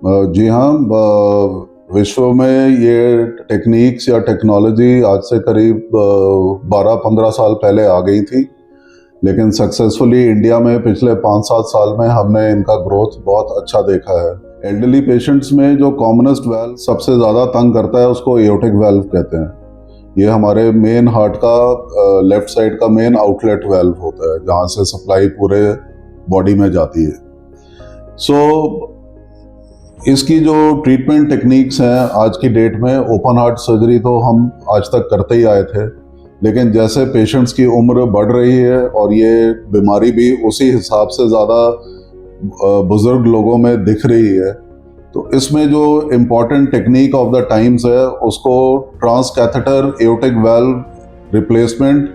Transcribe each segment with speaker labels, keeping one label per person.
Speaker 1: जी हाँ, विश्व में ये टेक्निक्स या टेक्नोलॉजी आज से करीब 12-15 साल पहले आ गई थी, लेकिन सक्सेसफुली इंडिया में पिछले 5-7 साल में हमने इनका ग्रोथ बहुत अच्छा देखा है। एल्डरली पेशेंट्स में जो कॉमनेस्ट वेल्व सबसे ज़्यादा तंग करता है उसको एओर्टिक वेल्व कहते हैं। ये हमारे मेन हार्ट का लेफ्ट साइड का मेन आउटलेट वेल्व होता है, जहाँ से सप्लाई पूरे बॉडी में जाती है। इसकी जो ट्रीटमेंट टेक्निक्स हैं आज की डेट में, ओपन हार्ट सर्जरी तो हम आज तक करते ही आए थे, लेकिन जैसे पेशेंट्स की उम्र बढ़ रही है और ये बीमारी भी उसी हिसाब से ज़्यादा बुजुर्ग लोगों में दिख रही है, तो इसमें जो important technique of the times है उसको trans catheter aortic valve replacement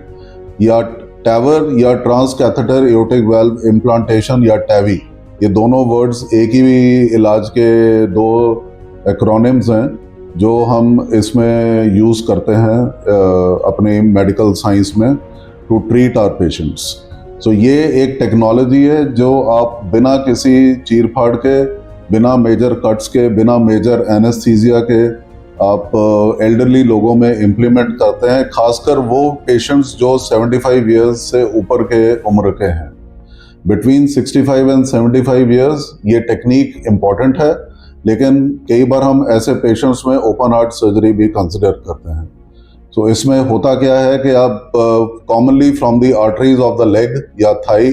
Speaker 1: या टैवर या trans catheter aortic valve implantation या टैवी, ये दोनों वर्ड्स एक ही इलाज के दो एक्रोनिम्स हैं जो हम इसमें यूज़ करते हैं अपने मेडिकल साइंस में टू ट्रीट आवर पेशेंट्स। सो ये एक टेक्नोलॉजी है जो आप बिना किसी चीर फाड़ के, बिना मेजर कट्स के, बिना मेजर एनेस्थीसिया के आप एल्डरली लोगों में इम्प्लीमेंट करते हैं, खासकर वो पेशेंट्स जो 75 ईयर्स से ऊपर के उम्र के हैं। बिटवीन 65 एंड 75 ईयर्स ये टेक्निक इम्पॉर्टेंट है, लेकिन कई बार हम ऐसे पेशेंट्स में ओपन हार्ट सर्जरी भी कंसिडर करते हैं। तो इसमें होता क्या है कि आप commonly from the arteries of the leg या थाई,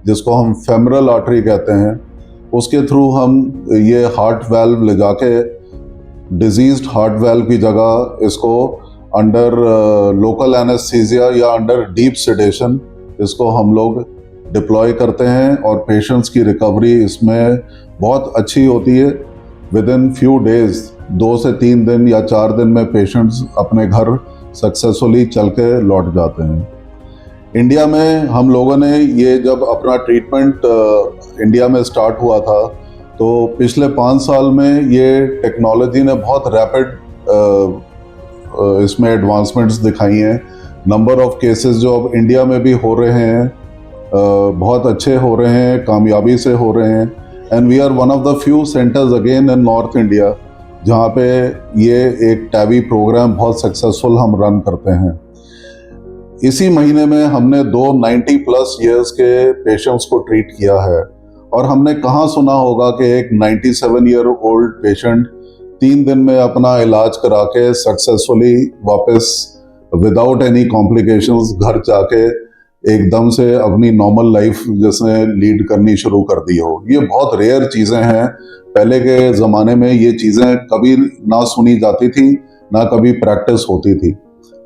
Speaker 1: जिसको हम फेमरल आर्टरी कहते हैं, उसके थ्रू हम ये हार्ट वेल्व ले जाके डिजीज्ड हार्ट वेल्व की जगह इसको अंडर लोकल एनेस्थीसिया या अंडर डीप सेडेशन इसको हम लोग डिप्लॉय करते हैं और पेशेंट्स की रिकवरी इसमें बहुत अच्छी होती है। विद इन फ्यू डेज, 2 से 3 दिन या 4 दिन में पेशेंट्स अपने घर सक्सेसफुली चल के लौट जाते हैं। इंडिया में हम लोगों ने ये जब अपना ट्रीटमेंट इंडिया में स्टार्ट हुआ था, तो पिछले 5 साल में ये टेक्नोलॉजी ने बहुत रैपिड इसमें एडवांसमेंट्स दिखाई हैं। नंबर ऑफ केसेस जो अब इंडिया में भी हो रहे हैं बहुत अच्छे हो रहे हैं, कामयाबी से हो रहे हैं, and we are one of the few centres again in North India जहाँ पे ये एक टैवी प्रोग्राम बहुत सक्सेसफुल हम रन करते हैं। इसी महीने में हमने 2 90+ ईयर्स के पेशेंट्स को ट्रीट किया है, और हमने कहाँ सुना होगा कि एक 97 ईयर ओल्ड पेशेंट 3 दिन में अपना इलाज करा के सक्सेसफुली वापस विदाउट एनी कॉम्प्लिकेशंस घर जाके एकदम से अपनी नॉर्मल लाइफ जैसे लीड करनी शुरू कर दी हो। ये बहुत रेयर चीज़ें हैं। पहले के ज़माने में ये चीज़ें कभी ना सुनी जाती थी, ना कभी प्रैक्टिस होती थी,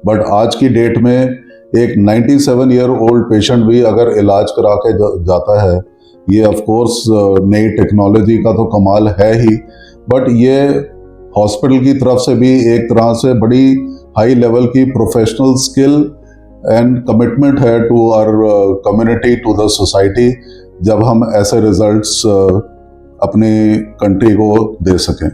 Speaker 1: बट आज की डेट में एक 97 ईयर ओल्ड पेशेंट भी अगर इलाज करा के जाता है, ये ऑफ कोर्स नई टेक्नोलॉजी का तो कमाल है ही, बट ये हॉस्पिटल की तरफ से भी एक तरह से बड़ी हाई लेवल की प्रोफेशनल स्किल एंड कमिटमेंट है to our community, to the society, जब हम ऐसे रिजल्ट्स अपनी कंट्री को दे सकें।